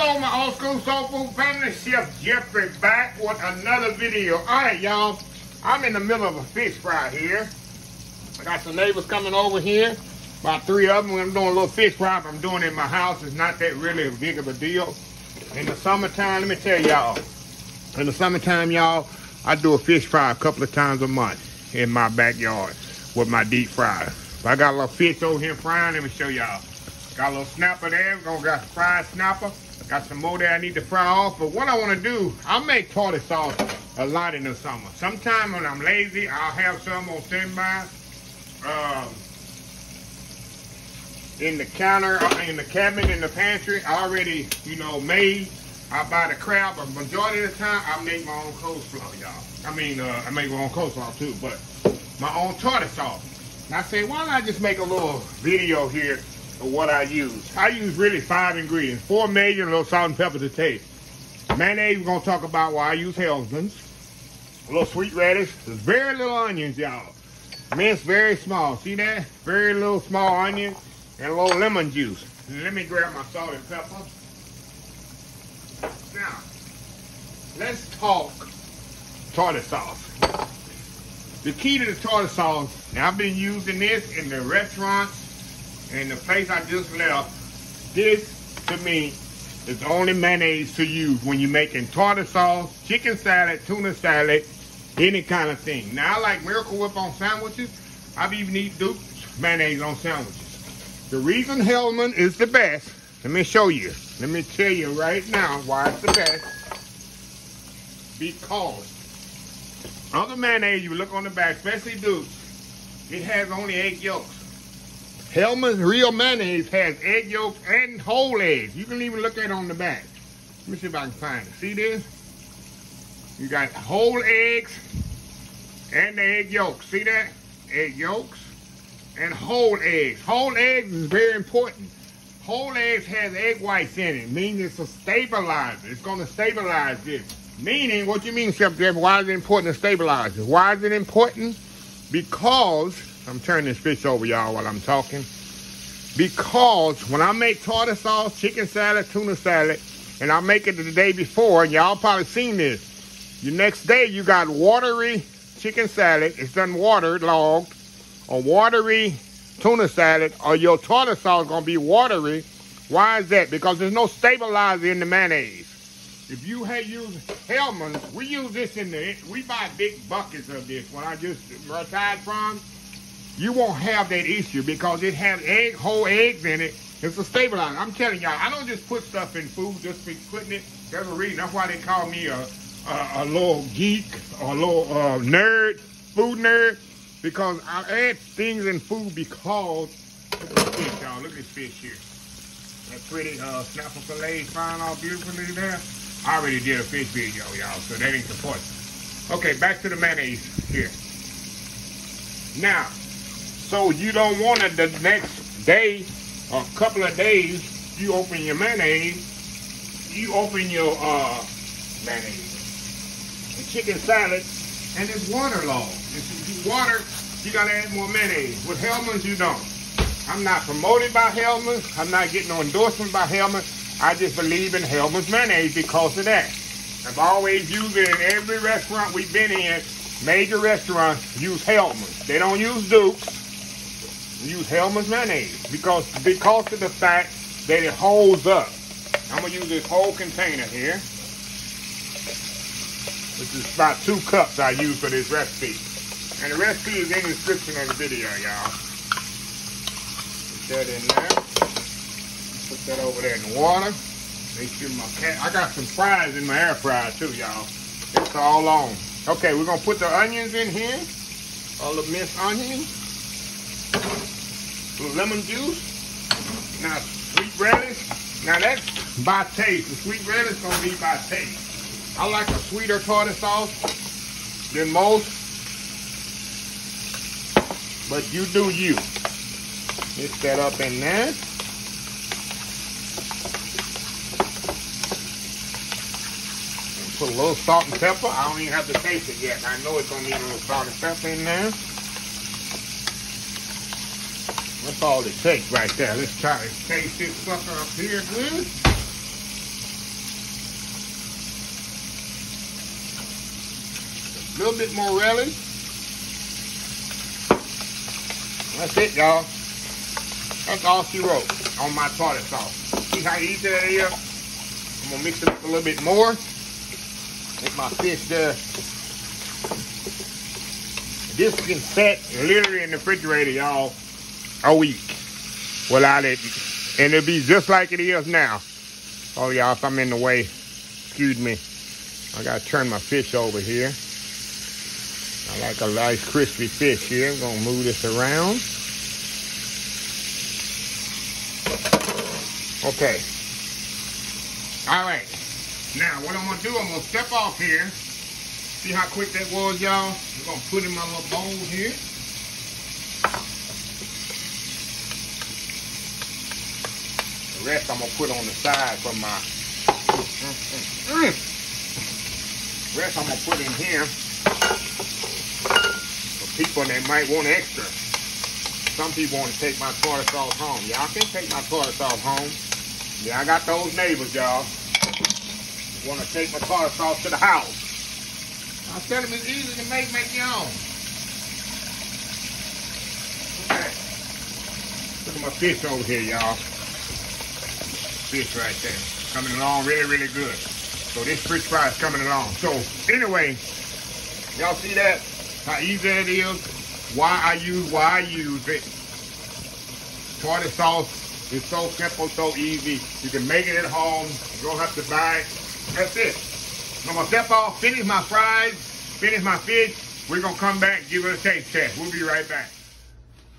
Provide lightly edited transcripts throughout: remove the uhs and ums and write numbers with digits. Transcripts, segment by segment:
Hello, my old school soul food family. Chef Jeffrey back with another video. All right, y'all. I'm in the middle of a fish fry here. I got some neighbors coming over here. About 3 of them. I'm doing a little fish fry. I'm doing it in my house. It's not that really big of a deal. In the summertime, let me tell y'all. In the summertime, y'all, I do a fish fry a couple of times a month in my backyard with my deep fryer. I got a little fish over here frying. Let me show y'all. Got a little snapper there. We're gonna got a fried snapper. Got some more there I need to fry off. But what I want to do, I make tartar sauce a lot in the summer. Sometime when I'm lazy, I'll have some on standby. In the counter, in the cabinet, in the pantry, already, made. I buy the crab, but majority of the time, I make my own coleslaw, y'all. I mean, I make my own coleslaw too, but my own tartar sauce. And I say, why don't I just make a little video here of what I use? I use really 5 ingredients. 4 major, a little salt and pepper to taste. Mayonnaise, we're gonna talk about why I use Hellmann's. A little sweet radish. There's very little onions, y'all. Minced very small. See that? Very little small onion and a little lemon juice. And let me grab my salt and pepper. Now, let's talk tartar sauce. The key to the tartar sauce, now I've been using this in the restaurants and the place I just left. This, to me, is the only mayonnaise to use when you're making tartar sauce, chicken salad, tuna salad, any kind of thing. Now, I like Miracle Whip on sandwiches. I've even eaten Duke's mayonnaise on sandwiches. The reason Hellmann's is the best, let me show you. Let me tell you right now why it's the best. Because other mayonnaise, you look on the back, especially Duke's, it has only egg yolks. Hellmann's real mayonnaise has egg yolks and whole eggs. You can even look at it on the back. Let me see if I can find it. See this? You got whole eggs and the egg yolks. See that? Egg yolks and whole eggs. Whole eggs is very important. Whole eggs has egg whites in it, meaning it's a stabilizer. It's going to stabilize this. Meaning, what you mean, Chef Jeff? Why is it important to stabilize it? Why is it important? Because, I'm turning this fish over, y'all, while I'm talking. Because when I make tartar sauce, chicken salad, tuna salad, and I make it the day before, and y'all probably seen this. The next day, you got watery chicken salad. It's done waterlogged. Or watery tuna salad, or your tartar sauce is going to be watery. Why is that? Because there's no stabilizer in the mayonnaise. If you had used Hellmann's, we use this we buy big buckets of this. When I just retired from, you won't have that issue because it has whole eggs in it. It's a stabilizer. I'm telling y'all, I don't just put stuff in food just for putting it. There's a reason. That's why they call me a little geek or a little nerd, food nerd. Because I add things in food because, look at this fish, y'all. Look at this fish here. That pretty snapper fillet frying all beautifully there. I already did a fish video, y'all, so that ain't the point. Okay, back to the mayonnaise here. Now, so you don't want it the next day or a couple of days, you open your mayonnaise, you open your mayonnaise, the chicken salad, and it's waterlogged. If you water, you gotta add more mayonnaise. With Hellmann's, you don't. I'm not promoted by Hellmann's. I'm not getting no endorsement by Hellmann's. I just believe in Hellmann's mayonnaise because of that. I've always used it in every restaurant we've been in. Major restaurants use Hellmann's. They don't use Duke's. They use Hellmann's mayonnaise because of the fact that it holds up. I'm gonna use this whole container here. This is about 2 cups I use for this recipe. And the recipe is in the description of the video, y'all. Put that in there. Put that over there in the water. Make sure I got some fries in my air fryer too, y'all. It's all on. Okay, we're gonna put the onions in here. All the minced onions. A little lemon juice. Now, sweet relish. Now that's by taste. The sweet relish is gonna be by taste. I like a sweeter tartar sauce than most, but you do you. Mix that up in there. Put a little salt and pepper. I don't even have to taste it yet. I know it's gonna need a little salt and pepper in there. That's all it takes right there. Let's try to taste this sucker up here good. A little bit more relish. That's it, y'all. That's all she wrote on my tartar sauce. See how easy that is? I'm gonna mix it up a little bit more. Make my fish there. This can set literally in the refrigerator, y'all, a week without it. And it'll be just like it is now. Oh, y'all, if I'm in the way, excuse me. I gotta turn my fish over here. I like a nice crispy fish here. I'm gonna move this around. Okay. All right. Now, what I'm gonna do, I'm gonna step off here. See how quick that was, y'all? I'm gonna put in my little bowl here. The rest I'm gonna put on the side for my... rest I'm gonna put in here for people that might want extra. Some people want to take my tartar sauce home. Y'all can take my tartar sauce home. Yeah, I got those neighbors, y'all. Want to take my tartar sauce to the house. I tell them it's easy to make your own. Okay. Look at my fish over here, y'all. Fish right there. Coming along really, really good. So this fish fry is coming along. So anyway, y'all see that? How easy it is? Why I use it. Tartar sauce is so simple, so easy. You can make it at home. You don't have to buy it. That's it. I'm gonna step off, finish my fries, finish my fish. We're gonna come back and give it a taste test. We'll be right back.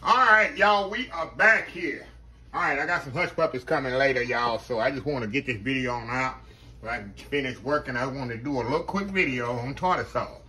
All right, y'all, we are back here. All right, I got some hush puppies coming later, y'all, so I just want to get this video on out. So I can finish working. I want to do a little quick video on tartar sauce.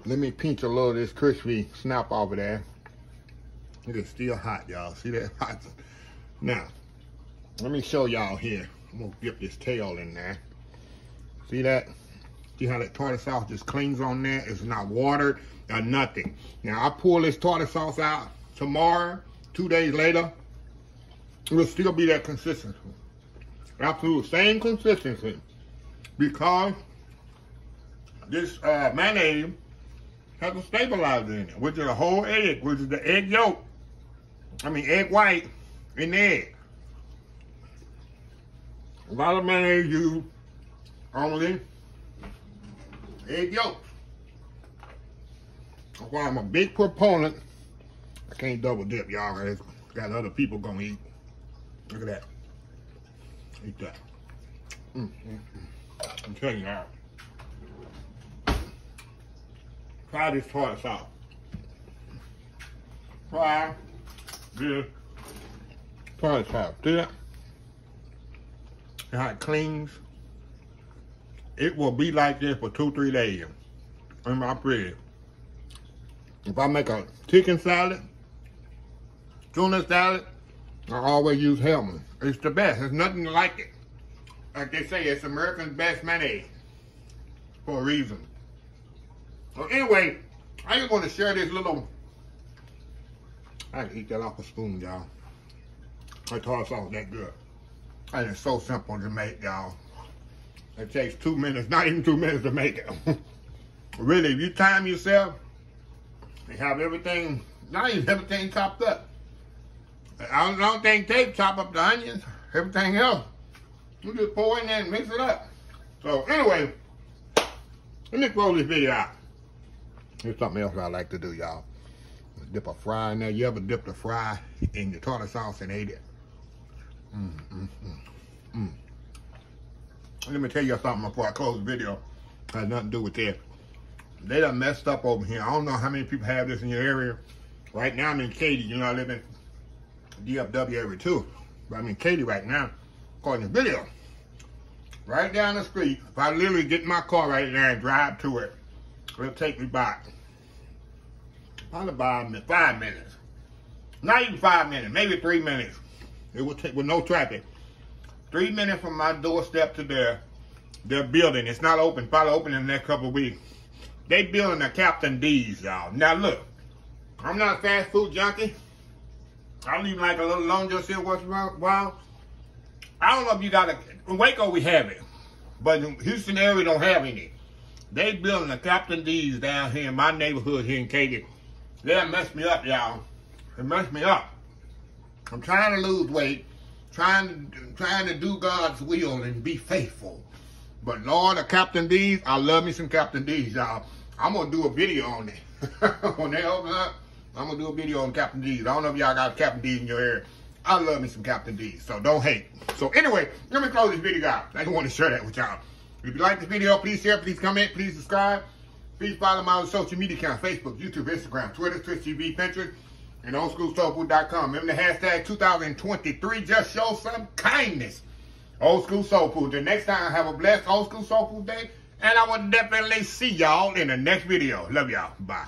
Let me pinch a little of this crispy snap off of there. It is still hot, y'all. See that hot? Now, let me show y'all here. I'm gonna dip this tail in there. See that? See how that tartar sauce just clings on there? It's not watered or nothing. Now, I pull this tartar sauce out tomorrow, 2 days later. It will still be that consistency. Absolute same consistency. Because this mayonnaise has a stabilizer in it, which is a whole egg, which is the egg yolk. I mean, egg white in the egg. A lot of mayonnaise use only egg yolks. That's why I'm a big proponent. I can't double dip, y'all. Got other people gonna eat. Look at that. Eat that. I'm telling you now. Try this tartar sauce. Try this tartar sauce. See that? How it clings. It will be like this for 2-3 days in my fridge. If I make a chicken salad, tuna salad, I always use Hellmann's. It's the best. There's nothing like it. Like they say, it's America's best mayonnaise for a reason. So anyway, I just want to share this little. I can eat that off a spoon, y'all. My tartar sauce that good. And it's so simple to make, y'all. It takes 2 minutes, not even 2 minutes to make it. Really, if you time yourself and have everything, not even everything chopped up. I don't think they chop up the onions, everything else. You just pour in there and mix it up. So anyway, let me close this video out. Here's something else I like to do, y'all. Dip a fry in there. You ever dipped a fry in your tartar sauce and ate it? Let me tell you something before I close the video. It has nothing to do with this. They done messed up over here. I don't know how many people have this in your area. Right now I'm in Katy. You know, I live in DFW area too. But I'm in Katy right now, recording the video. Right down the street. If I literally get in my car right there and drive to it, it'll take me back. Probably about 5 minutes. Not even 5 minutes, maybe 3 minutes. It will take with no traffic. 3 minutes from my doorstep to their building. It's not open, probably open in the next couple of weeks. They building a Captain D's, y'all. Now look, I'm not a fast food junkie. I don't even like a little Long John Silver once in a while. I don't know if you got in Waco we have it, but in Houston area we don't have any. They building a Captain D's down here in my neighborhood here in Katy. They messed me up, y'all. It messed me up. I'm trying to lose weight, trying to do God's will and be faithful. But Lord, a Captain D's, I love me some Captain D's, y'all. I'm gonna do a video on it. When they open up, I'm gonna do a video on Captain D's. I don't know if y'all got Captain D's in your area. I love me some Captain D's, so don't hate. So anyway, let me close this video out. I just want to share that with y'all. If you like this video, please share, please comment, please subscribe. Please follow my other social media accounts, Facebook, YouTube, Instagram, Twitter, Twitch TV, Pinterest, and oldschoolsoulfood.com. Remember the hashtag 2023, just show some kindness. Old School Soul Food. The next time, have a blessed Old School Soul Food day, and I will definitely see y'all in the next video. Love y'all. Bye.